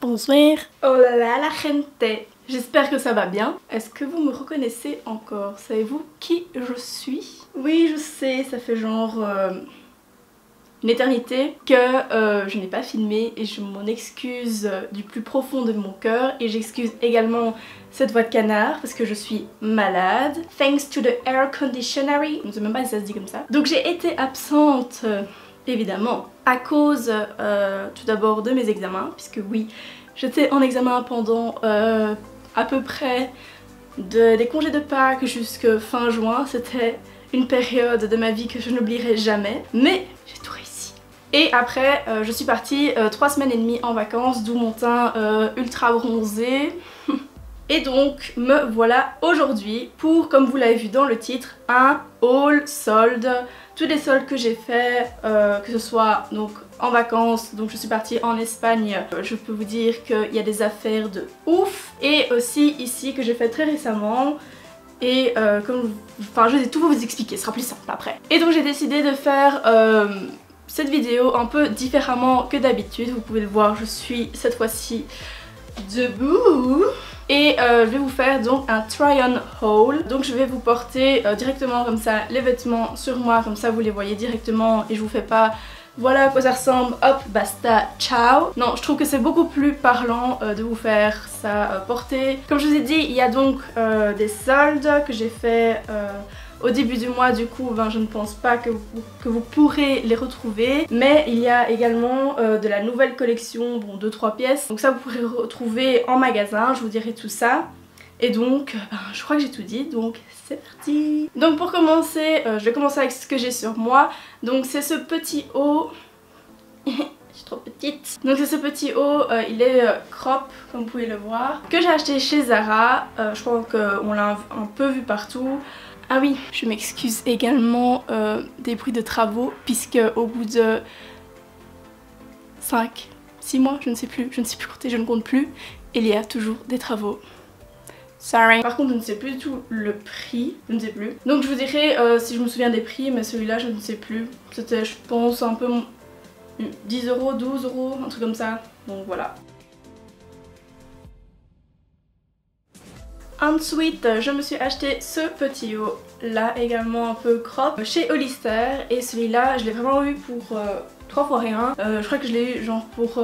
Bonsoir. Oh là là, la gente. J'espère que ça va bien. Est-ce que vous me reconnaissez encore? Savez-vous qui je suis? Oui, je sais, ça fait genre une éternité que je n'ai pas filmé et je m'en excuse du plus profond de mon cœur et j'excuse également cette voix de canard parce que je suis malade. Thanks to the air conditioning. Je ne sais même pas si ça se dit comme ça. Donc j'ai été absente évidemment à cause tout d'abord de mes examens puisque oui, j'étais en examen pendant à peu près des congés de Pâques jusqu'à fin juin. C'était une période de ma vie que je n'oublierai jamais, mais j'ai tout réussi. Et après je suis partie 3 semaines et demie en vacances, d'où mon teint ultra bronzé. Et donc me voilà aujourd'hui pour, comme vous l'avez vu dans le titre, un haul solde. Tous les soldes que j'ai fait, que ce soit donc en vacances, donc je suis partie en Espagne, je peux vous dire qu'il y a des affaires de ouf. Et aussi ici que j'ai fait très récemment. Et enfin je vais tout vous expliquer, ce sera plus simple après. Et donc j'ai décidé de faire cette vidéo un peu différemment que d'habitude. Vous pouvez le voir, je suis cette fois-ci debout. Et je vais vous faire donc un try-on haul. Donc je vais vous porter directement comme ça les vêtements sur moi, comme ça vous les voyez directement et je vous fais pas voilà à quoi ça ressemble, hop basta, ciao. Non, je trouve que c'est beaucoup plus parlant de vous faire ça porter. Comme je vous ai dit, il y a donc des soldes que j'ai fait au début du mois, du coup je ne pense pas que vous pourrez les retrouver. Mais il y a également de la nouvelle collection, bon 2-3 pièces. Donc ça vous pourrez retrouver en magasin, je vous dirai tout ça. Et donc je crois que j'ai tout dit, donc c'est parti. Donc pour commencer, je vais commencer avec ce que j'ai sur moi. Donc c'est ce petit haut. Je suis trop petite. Donc c'est ce petit haut, il est crop comme vous pouvez le voir, que j'ai acheté chez Zara. Je crois qu'on l'a un peu vu partout. Ah oui, je m'excuse également des bruits de travaux puisque au bout de 5-6 mois, je ne sais plus compter, je ne compte plus, il y a toujours des travaux. Sorry. Par contre je ne sais plus du tout le prix, je ne sais plus. Donc je vous dirai si je me souviens des prix, mais celui-là je ne sais plus. C'était je pense un peu 10 €, 12 €, un truc comme ça. Donc voilà. Ensuite, je me suis acheté ce petit haut là également un peu crop chez Hollister et celui-là je l'ai vraiment eu pour 3 fois rien. Je crois que je l'ai eu genre pour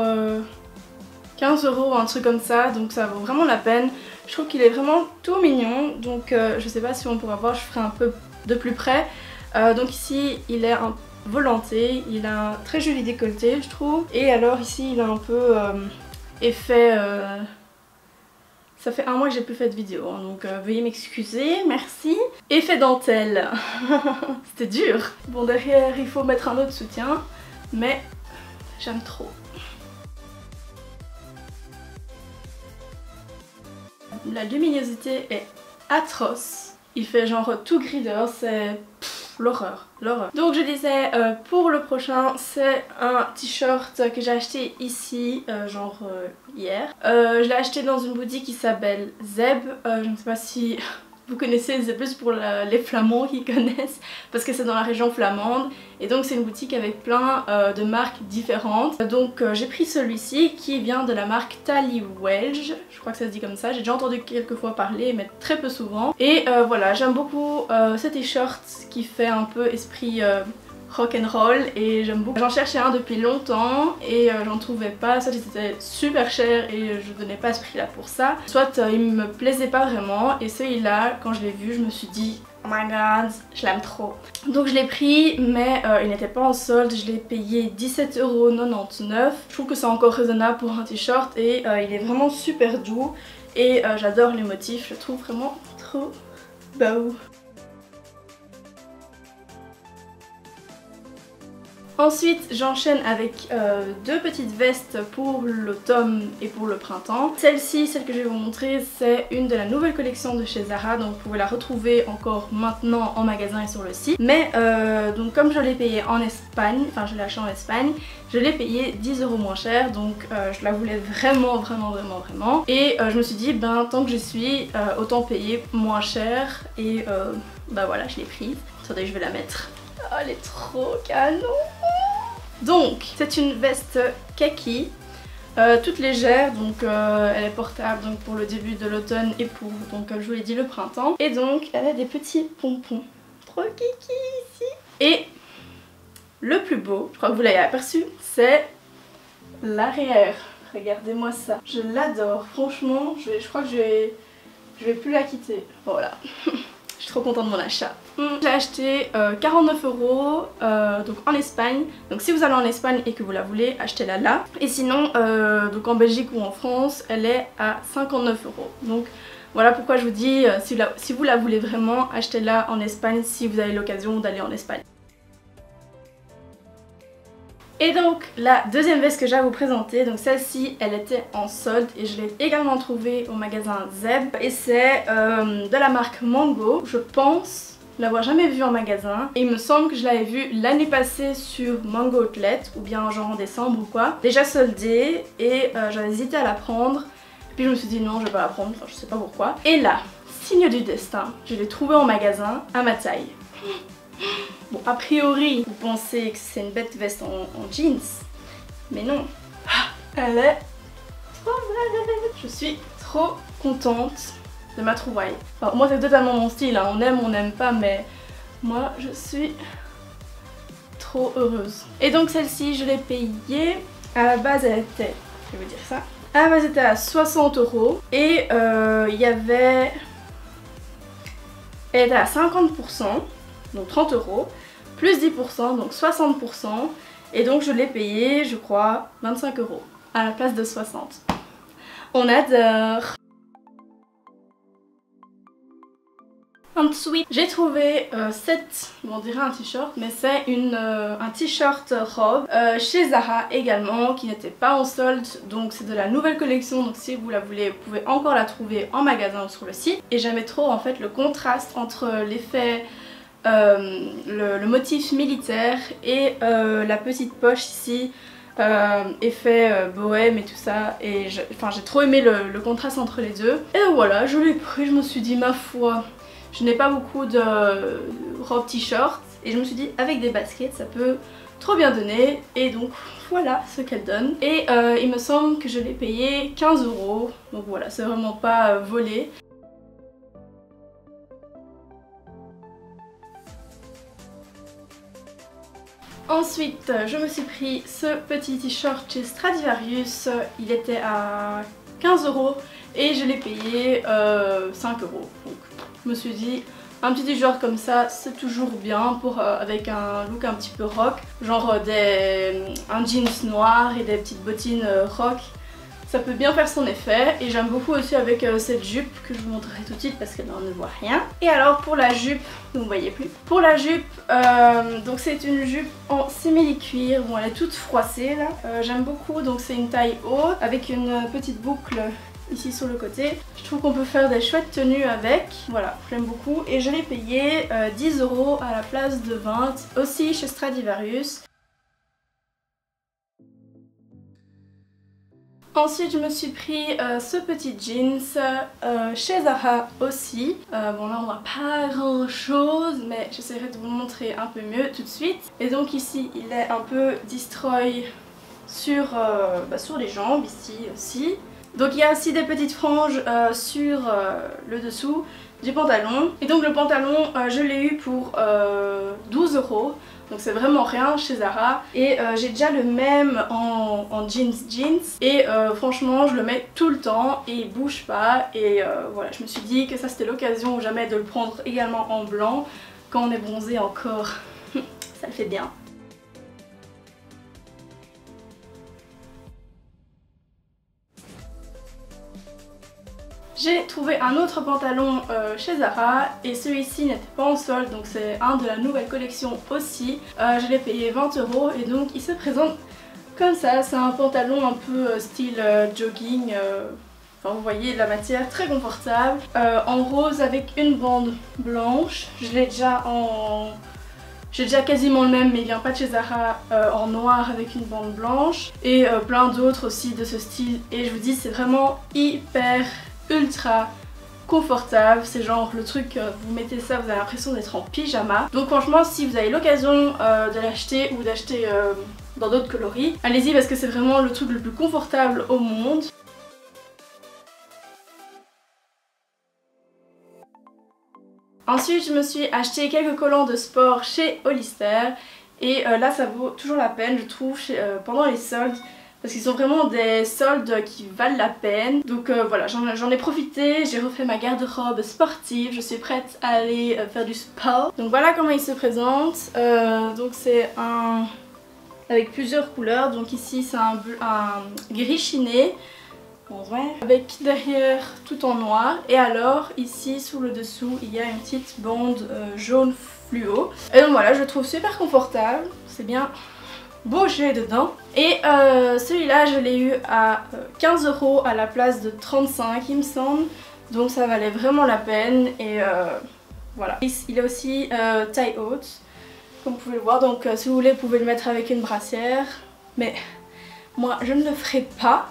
15 € un truc comme ça, donc ça vaut vraiment la peine. Je trouve qu'il est vraiment tout mignon, donc je sais pas si on pourra voir, je ferai un peu de plus près. Donc ici il est un volanté, il a un très joli décolleté je trouve. Et alors ici il a un peu effet... Ça fait un mois que j'ai plus fait de vidéo, hein, donc veuillez m'excuser, merci. Effet dentelle. C'était dur. Bon derrière il faut mettre un autre soutien, mais j'aime trop. La luminosité est atroce. Il fait genre tout gris dehors, c'est l'horreur, l'horreur. Donc je disais, pour le prochain, c'est un t-shirt que j'ai acheté ici, hier. Je l'ai acheté dans une boutique qui s'appelle Zeb. Je ne sais pas si vous connaissez, c'est plus pour les Flamands qui connaissent, parce que c'est dans la région flamande. Et donc c'est une boutique avec plein de marques différentes. Donc j'ai pris celui-ci qui vient de la marque Tally Welch, je crois que ça se dit comme ça. J'ai déjà entendu quelques fois parler, mais très peu souvent. Et voilà, j'aime beaucoup ce t-shirt qui fait un peu esprit rock'n'roll et j'aime beaucoup. J'en cherchais un depuis longtemps et j'en trouvais pas, soit c'était super cher et je donnais pas ce prix là pour ça, soit il me plaisait pas vraiment. Et celui-là, quand je l'ai vu, je me suis dit oh my god, je l'aime trop. Donc je l'ai pris, mais il n'était pas en solde, je l'ai payé 17,99 €. Je trouve que c'est encore raisonnable pour un t-shirt et il est vraiment super doux et j'adore les motifs, je le trouve vraiment trop beau. Ensuite j'enchaîne avec deux petites vestes pour l'automne et pour le printemps. Celle-ci, celle que je vais vous montrer, c'est une de la nouvelle collection de chez Zara, donc vous pouvez la retrouver encore maintenant en magasin et sur le site. Mais donc comme je l'ai payée en Espagne, enfin je l'ai acheté en Espagne, je l'ai payée 10 € moins cher, donc je la voulais vraiment. Et je me suis dit ben tant que j'y suis, autant payer moins cher et bah voilà, je l'ai prise. Attendez, je vais la mettre. Oh, elle est trop canon. Donc c'est une veste kaki toute légère, donc elle est portable donc pour le début de l'automne et pour, donc comme je vous l'ai dit, le printemps. Et donc elle a des petits pompons, trop kiki ici. Et le plus beau, je crois que vous l'avez aperçu, c'est l'arrière. Regardez-moi ça, je l'adore, franchement, je crois que je vais plus la quitter, voilà. Je suis trop contente de mon achat. J'ai acheté 49 € donc en Espagne. Donc si vous allez en Espagne et que vous la voulez, achetez-la là. Et sinon, donc en Belgique ou en France, elle est à 59 €. Donc voilà pourquoi je vous dis, si vous la voulez vraiment, achetez-la en Espagne si vous avez l'occasion d'aller en Espagne. Et donc la deuxième veste que j'ai à vous présenter, donc celle-ci elle était en solde et je l'ai également trouvée au magasin Zeb. Et c'est de la marque Mango. Je pense l'avoir jamais vue en magasin et il me semble que je l'avais vue l'année passée sur Mango Outlet ou bien genre en décembre ou quoi. Déjà soldée et j'avais hésité à la prendre. Puis je me suis dit non, je vais pas la prendre, enfin je sais pas pourquoi. Et là, signe du destin, je l'ai trouvée en magasin à ma taille. Bon, a priori, vous pensez que c'est une bête veste en jeans, mais non. Elle est trop belle. Je suis trop contente de ma trouvaille. Enfin, moi, c'est totalement mon style, hein. On aime, on n'aime pas, mais moi, je suis trop heureuse. Et donc, celle-ci, je l'ai payée. À la base, elle était, je vais vous dire ça. À la base, elle était à 60 € et il y avait. Elle était à 50%. Donc 30 €, plus 10%, donc 60%. Et donc je l'ai payé, je crois, 25 € à la place de 60. On adore. Ensuite, j'ai trouvé on dirait un t-shirt, mais c'est un t-shirt robe chez Zara également, qui n'était pas en solde, donc c'est de la nouvelle collection, donc si vous la voulez, vous pouvez encore la trouver en magasin ou sur le site. Et j'aimais trop en fait le contraste entre l'effet le motif militaire et la petite poche ici, effet bohème et tout ça, et j'ai trop aimé le contraste entre les deux. Et donc voilà, je l'ai pris, je me suis dit ma foi, je n'ai pas beaucoup de robes t-shirt et je me suis dit avec des baskets ça peut trop bien donner, et donc voilà ce qu'elle donne. Et il me semble que je l'ai payé 15 €, donc voilà, c'est vraiment pas volé. Ensuite, je me suis pris ce petit t-shirt chez Stradivarius. Il était à 15 € et je l'ai payé 5 €. Donc je me suis dit, un petit t-shirt comme ça, c'est toujours bien pour, avec un look un petit peu rock. Genre un jeans noir et des petites bottines rock. Ça peut bien faire son effet, et j'aime beaucoup aussi avec cette jupe que je vous montrerai tout de suite parce qu'elle ne voit rien. Et alors pour la jupe, vous ne voyez plus. Pour la jupe, donc c'est une jupe en simili-cuir, bon elle est toute froissée là. J'aime beaucoup, donc c'est une taille haute avec une petite boucle ici sur le côté. Je trouve qu'on peut faire des chouettes tenues avec, voilà, j'aime beaucoup. Et je l'ai payé 10 € à la place de 20, aussi chez Stradivarius. Ensuite je me suis pris ce petit jeans chez Zara aussi. Bon là on voit pas grand chose, mais j'essaierai de vous le montrer un peu mieux tout de suite. Et donc ici il est un peu destroy sur les jambes, ici aussi. Donc il y a aussi des petites franges sur le dessous du pantalon. Et donc le pantalon je l'ai eu pour 12 €. Donc c'est vraiment rien chez Zara. Et j'ai déjà le même en jeans. Et franchement je le mets tout le temps et il bouge pas. Et voilà, je me suis dit que ça c'était l'occasion ou jamais de le prendre également en blanc. Quand on est bronzé encore, ça le fait bien. J'ai trouvé un autre pantalon chez Zara et celui-ci n'était pas en solde, donc c'est un de la nouvelle collection aussi. Je l'ai payé 20 € et donc il se présente comme ça. C'est un pantalon un peu style jogging, enfin vous voyez la matière, très confortable. En rose avec une bande blanche. J'ai déjà quasiment le même, mais il vient pas de chez Zara, en noir avec une bande blanche. Et plein d'autres aussi de ce style. Et je vous dis, c'est vraiment hyper ultra confortable. C'est genre le truc, vous mettez ça, vous avez l'impression d'être en pyjama. Donc franchement, si vous avez l'occasion de l'acheter ou d'acheter dans d'autres coloris. Allez-y parce que c'est vraiment le truc le plus confortable au monde. Ensuite je me suis acheté quelques collants de sport chez Hollister et là ça vaut toujours la peine je trouve pendant les soldes parce qu'ils ont vraiment des soldes qui valent la peine. Donc voilà, j'en ai profité, j'ai refait ma garde-robe sportive, je suis prête à aller faire du sport. Donc voilà comment il se présente, donc c'est un avec plusieurs couleurs, donc ici c'est un gris chiné. Ouais. Avec derrière tout en noir et alors ici sous le dessous il y a une petite bande jaune fluo et donc voilà je le trouve super confortable, c'est bien bouger dedans et celui-là je l'ai eu à 15 € à la place de 35 il me semble, donc ça valait vraiment la peine et voilà. Il est aussi taille haute comme vous pouvez le voir, donc si vous voulez vous pouvez le mettre avec une brassière mais moi je ne le ferai pas.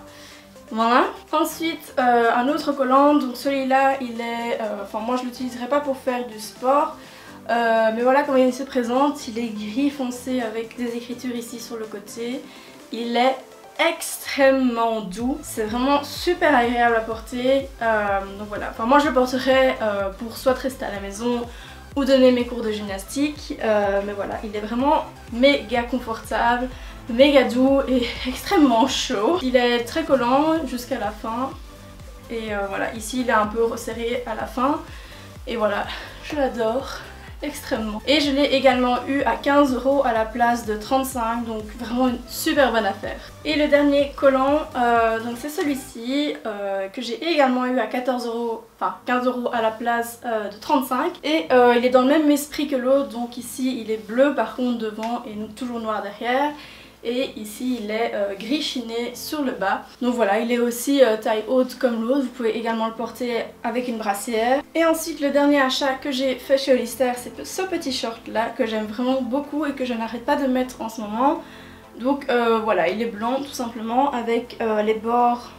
Voilà. Ensuite un autre collant, donc celui-là il est, enfin moi je l'utiliserai pas pour faire du sport, mais voilà comment il se présente, il est gris foncé avec des écritures ici sur le côté, il est extrêmement doux, c'est vraiment super agréable à porter, donc voilà, enfin moi je le porterai pour soit rester à la maison ou donner mes cours de gymnastique, mais voilà il est vraiment méga confortable, méga doux et extrêmement chaud. Il est très collant jusqu'à la fin et voilà, ici il est un peu resserré à la fin et voilà, je l'adore extrêmement. Et je l'ai également eu à 15 € à la place de 35, donc vraiment une super bonne affaire. Et le dernier collant, donc c'est celui-ci que j'ai également eu à 14 €, enfin 15 € à la place de 35 et il est dans le même esprit que l'autre, donc ici il est bleu par contre devant et toujours noir derrière. Et ici il est gris chiné sur le bas. Donc voilà, il est aussi taille haute comme l'autre, vous pouvez également le porter avec une brassière. Et ensuite le dernier achat que j'ai fait chez Hollister, c'est ce petit short là que j'aime vraiment beaucoup et que je n'arrête pas de mettre en ce moment. Donc voilà, il est blanc tout simplement avec les bords,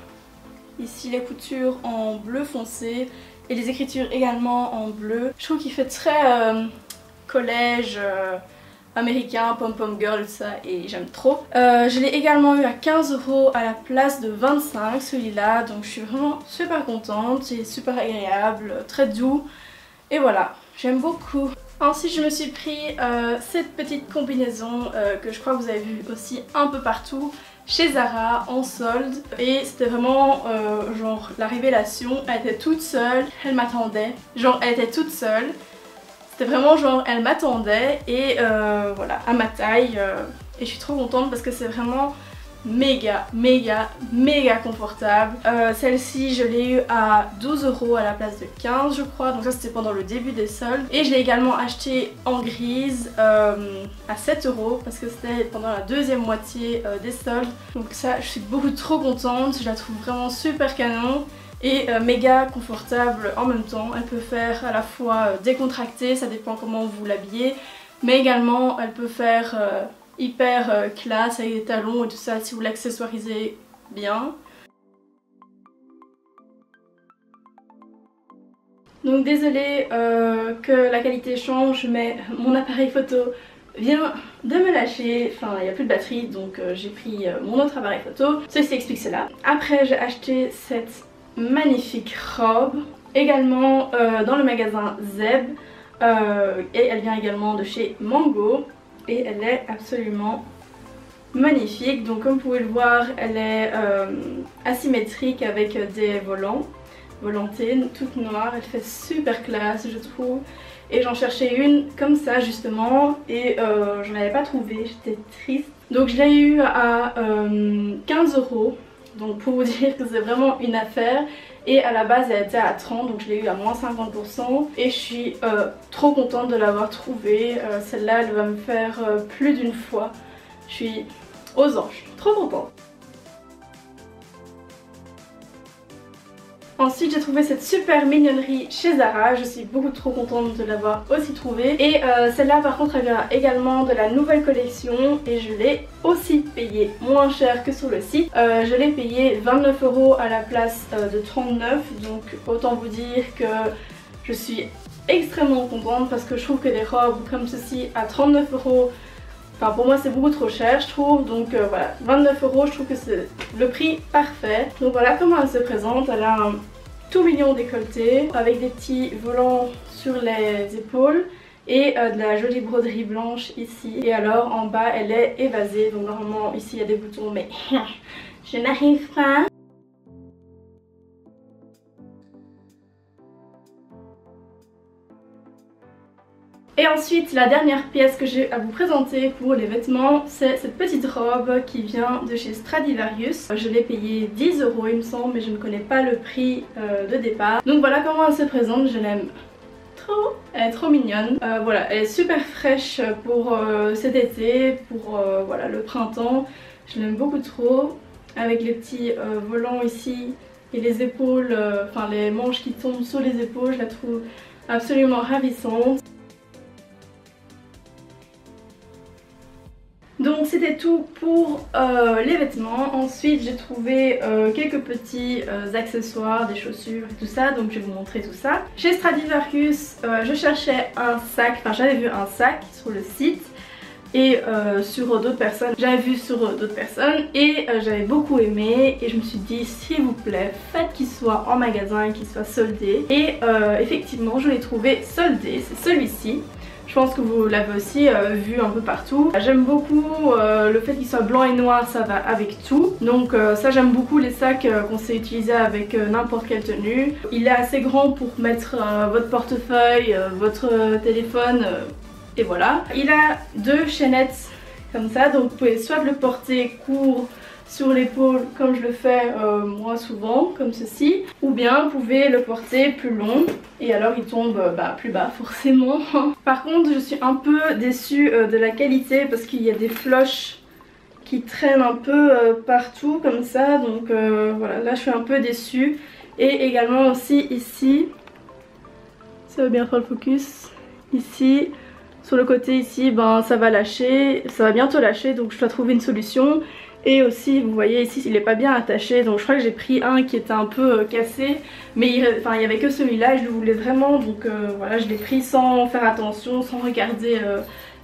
ici les coutures en bleu foncé et les écritures également en bleu. Je trouve qu'il fait très collège américain, pom-pom girl, ça, et j'aime trop. Je l'ai également eu à 15 € à la place de 25 celui-là, donc je suis vraiment super contente, c'est super agréable, très doux et voilà, j'aime beaucoup. Ensuite je me suis pris cette petite combinaison que je crois que vous avez vu aussi un peu partout chez Zara en solde et c'était vraiment genre la révélation, elle était toute seule, elle m'attendait, genre elle était toute seule. C'était vraiment genre elle m'attendait et voilà, à ma taille et je suis trop contente parce que c'est vraiment méga confortable. Celle-ci je l'ai eu à 12 € à la place de 15 je crois, donc ça c'était pendant le début des soldes. Et je l'ai également acheté en grise à 7 € parce que c'était pendant la deuxième moitié des soldes. Donc ça je suis beaucoup trop contente, je la trouve vraiment super canon. Et méga confortable en même temps. Elle peut faire à la fois décontractée, ça dépend comment vous l'habillez, mais également elle peut faire hyper classe avec des talons et tout ça si vous l'accessoirisez bien. Donc désolée que la qualité change, mais mon appareil photo vient de me lâcher, enfin il n'y a plus de batterie donc j'ai pris mon autre appareil photo. Ceci explique cela. Après j'ai acheté cette magnifique robe également dans le magasin Zeb et elle vient également de chez Mango et elle est absolument magnifique. Donc comme vous pouvez le voir elle est asymétrique avec des volantées toute noire, elle fait super classe je trouve et j'en cherchais une comme ça justement et je n'en avais pas trouvé, j'étais triste, donc je l'ai eu à 15 €. Donc pour vous dire que c'est vraiment une affaire et à la base elle était à 30 donc je l'ai eu à moins 50% et je suis trop contente de l'avoir trouvée. Celle-là elle va me faire plus d'une fois, je suis aux anges, trop contente. Ensuite j'ai trouvé cette super mignonnerie chez Zara, je suis beaucoup trop contente de l'avoir aussi trouvée. Et celle-là par contre elle vient également de la nouvelle collection et je l'ai aussi payée moins cher que sur le site. Je l'ai payée 29 € à la place de 39, donc autant vous dire que je suis extrêmement contente parce que je trouve que des robes comme ceci à 39 € Enfin pour moi c'est beaucoup trop cher je trouve, donc voilà, 29 €, je trouve que c'est le prix parfait. Donc voilà comment elle se présente, elle a un tout mignon décolleté avec des petits volants sur les épaules et de la jolie broderie blanche ici. Et alors en bas elle est évasée, donc normalement ici il y a des boutons mais je n'arrive pas. Et ensuite la dernière pièce que j'ai à vous présenter pour les vêtements, c'est cette petite robe qui vient de chez Stradivarius. Je l'ai payée 10 € il me semble, mais je ne connais pas le prix de départ. Donc voilà comment elle se présente, je l'aime trop, elle est trop mignonne. Voilà, elle est super fraîche pour cet été, pour voilà, le printemps. Je l'aime beaucoup trop, avec les petits volants ici et les épaules, enfin les manches qui tombent sur les épaules, je la trouve absolument ravissante. Donc c'était tout pour les vêtements. Ensuite j'ai trouvé quelques petits accessoires, des chaussures et tout ça, donc je vais vous montrer tout ça. Chez Stradivarius je cherchais un sac, enfin j'avais vu un sac sur le site et sur d'autres personnes, j'avais vu sur d'autres personnes et j'avais beaucoup aimé et je me suis dit s'il vous plaît faites qu'il soit en magasin, qu'il soit soldé. Et effectivement je l'ai trouvé soldé, c'est celui-ci. Je pense que vous l'avez aussi vu un peu partout. J'aime beaucoup le fait qu'il soit blanc et noir, ça va avec tout. Donc ça j'aime beaucoup les sacs qu'on sait utiliser avec n'importe quelle tenue. Il est assez grand pour mettre votre portefeuille, votre téléphone et voilà. Il a deux chaînettes comme ça, donc vous pouvez soit le porter court sur l'épaule comme je le fais moi souvent comme ceci, ou bien vous pouvez le porter plus long et alors il tombe plus bas forcément. Par contre je suis un peu déçue de la qualité parce qu'il y a des floches qui traînent un peu partout comme ça, donc voilà, là je suis un peu déçue. Et également aussi ici, ça va bien faire le focus, ici sur le côté ici ça va lâcher, ça va bientôt lâcher, donc je dois trouver une solution. Et aussi vous voyez ici il n'est pas bien attaché, donc je crois que j'ai pris un qui était un peu cassé, mais il y avait que celui-là, je le voulais vraiment, donc voilà je l'ai pris sans faire attention, sans regarder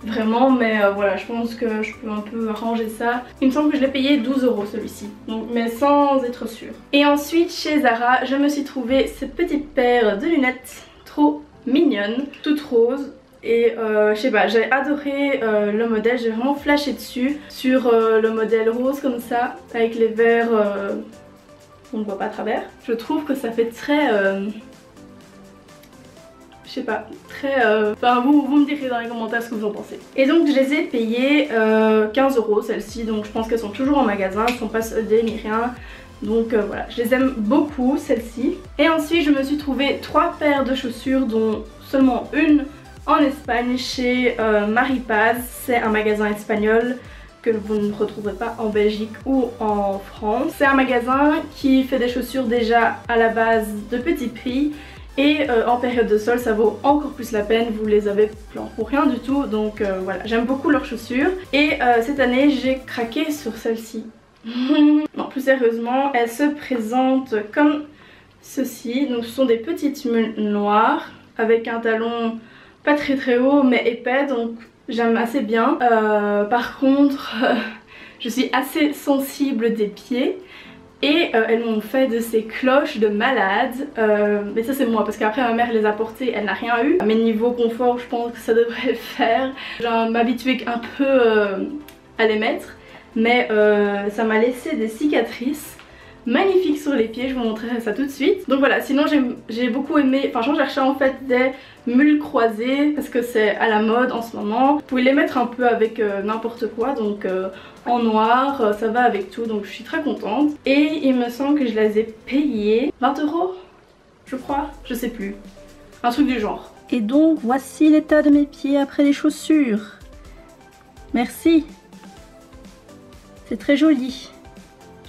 vraiment, mais voilà je pense que je peux un peu arranger ça. Il me semble que je l'ai payé 12 € celui-ci, mais sans être sûre. Et ensuite chez Zara je me suis trouvé cette petite paire de lunettes trop mignonnes, toutes roses. Et je sais pas, j'ai adoré le modèle, j'ai vraiment flashé dessus sur le modèle rose comme ça, avec les verres, on ne voit pas à travers. Je trouve que ça fait très, je sais pas, très, enfin vous me direz dans les commentaires ce que vous en pensez. Et donc je les ai payées 15 € celles-ci, donc je pense qu'elles sont toujours en magasin, elles sont pas soldées ni rien. Donc voilà, je les aime beaucoup celles-ci. Et ensuite je me suis trouvé 3 paires de chaussures dont seulement une en Espagne chez Maripaz. C'est un magasin espagnol que vous ne retrouverez pas en Belgique ou en France. C'est un magasin qui fait des chaussures déjà à la base de petit prix et en période de solde ça vaut encore plus la peine, vous les avez pour rien du tout, donc voilà, j'aime beaucoup leurs chaussures. Et cette année j'ai craqué sur celle-ci. Non, plus sérieusement, elle se présente comme ceci, donc ce sont des petites mules noires avec un talon pas très haut mais épais, donc j'aime assez bien. Par contre je suis assez sensible des pieds et elles m'ont fait de ces cloches de malade, mais ça c'est moi parce qu'après ma mère les a portées, elle n'a rien eu. À mes niveaux confort je pense que ça devrait le faire, genre m'habituer un peu à les mettre, mais ça m'a laissé des cicatrices magnifiques sur les pieds, je vous montrerai ça tout de suite. Donc voilà, sinon j'ai beaucoup aimé, enfin je cherchais en fait des mules croisées parce que c'est à la mode en ce moment. Vous pouvez les mettre un peu avec n'importe quoi, donc en noir, ça va avec tout, donc je suis très contente. Et il me semble que je les ai payées 20 € je crois, je sais plus, un truc du genre. Et donc voici l'état de mes pieds après les chaussures. Merci, c'est très joli,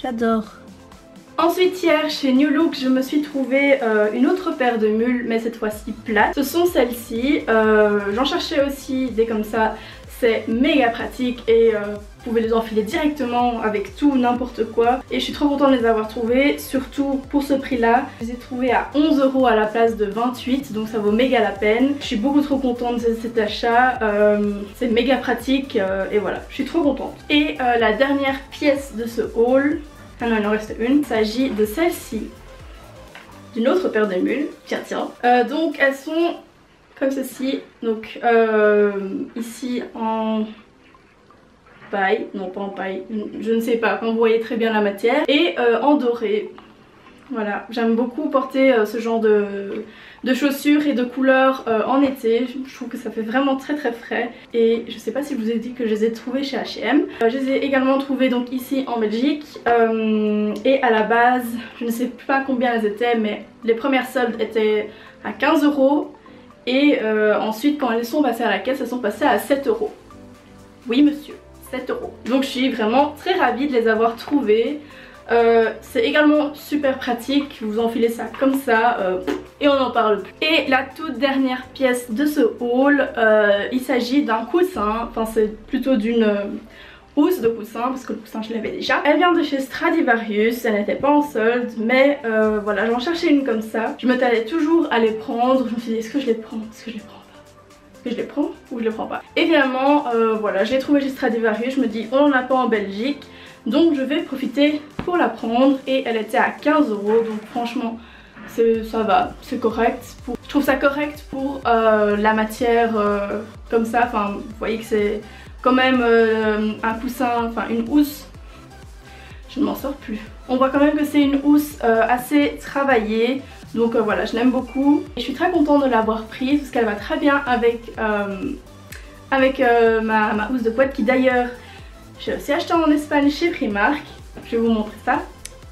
j'adore. Ensuite hier chez New Look je me suis trouvé une autre paire de mules, mais cette fois-ci plates. Ce sont celles-ci, j'en cherchais aussi des comme ça, c'est méga pratique et pouvez les enfiler directement avec tout, n'importe quoi. Et je suis trop contente de les avoir trouvés, surtout pour ce prix là. Je les ai trouvés à 11 € à la place de 28, donc ça vaut méga la peine. Je suis beaucoup trop contente de cet achat, c'est méga pratique et voilà, je suis trop contente. Et la dernière pièce de ce haul, ah non il en reste une, il s'agit de celle-ci, d'une autre paire de mules, tiens. Donc elles sont comme ceci, donc ici en paille, non pas en paille, je ne sais pas, quand vous voyez très bien la matière, et en doré. Voilà, j'aime beaucoup porter ce genre de chaussures et de couleurs en été. Je trouve que ça fait vraiment très frais. Et je sais pas si je vous ai dit que je les ai trouvées chez H&M. Je les ai également trouvées donc ici en Belgique. Et à la base, je ne sais pas combien elles étaient, mais les premières soldes étaient à 15 €. Et ensuite quand elles sont passées à la caisse, elles sont passées à 7 €. Oui monsieur, 7 €. Donc je suis vraiment très ravie de les avoir trouvées. C'est également super pratique, vous enfilez ça comme ça et on n'en parle plus. Et la toute dernière pièce de ce haul, il s'agit d'un coussin, enfin c'est plutôt d'une housse de coussin parce que le coussin je l'avais déjà. Elle vient de chez Stradivarius, elle n'était pas en solde mais voilà, j'en cherchais une comme ça. Je me tâtais toujours à les prendre, je me suis dit est-ce que je les prends, est-ce que je les prends pas, est-ce que je les prends ou je les prends pas. Et finalement voilà, je l'ai trouvé chez Stradivarius, je me dis on n'en a pas en Belgique. Donc je vais profiter pour la prendre et elle était à 15 €, donc franchement ça va, c'est correct. Je trouve ça correct pour la matière comme ça, enfin vous voyez que c'est quand même un coussin, enfin une housse, je ne m'en sors plus. On voit quand même que c'est une housse assez travaillée, donc voilà, je l'aime beaucoup. Et je suis très contente de l'avoir prise parce qu'elle va très bien avec, ma housse de couette qui d'ailleurs j'ai aussi acheté en Espagne chez Primark, je vais vous montrer ça.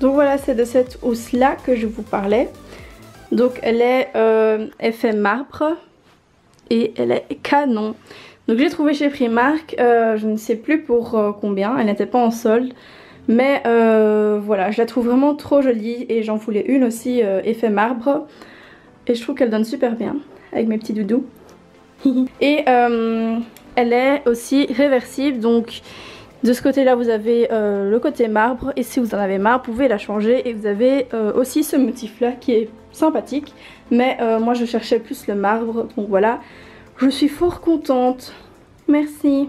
Donc voilà, c'est de cette housse là que je vous parlais. Donc elle est effet marbre et elle est canon. Donc j'ai trouvé chez Primark, je ne sais plus pour combien, elle n'était pas en solde. Mais voilà, je la trouve vraiment trop jolie et j'en voulais une aussi effet marbre. Et je trouve qu'elle donne super bien avec mes petits doudous. Et elle est aussi réversible, donc de ce côté là vous avez le côté marbre et si vous en avez marre vous pouvez la changer et vous avez aussi ce motif là qui est sympathique, mais moi je cherchais plus le marbre, donc voilà, je suis fort contente, merci.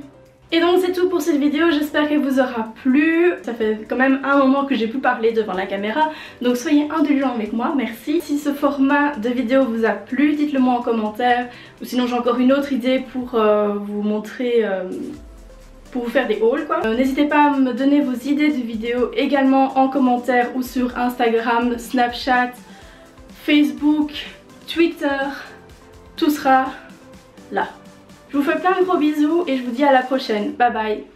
Et donc c'est tout pour cette vidéo, j'espère qu'elle vous aura plu. Ça fait quand même un moment que j'ai pu parler devant la caméra, donc soyez indulgents avec moi, merci. Si ce format de vidéo vous a plu, dites-le moi en commentaire, ou sinon j'ai encore une autre idée pour vous montrer, pour vous faire des hauls quoi. N'hésitez pas à me donner vos idées de vidéos également en commentaire ou sur Instagram, Snapchat, Facebook, Twitter, tout sera là. Je vous fais plein de gros bisous et je vous dis à la prochaine. Bye bye.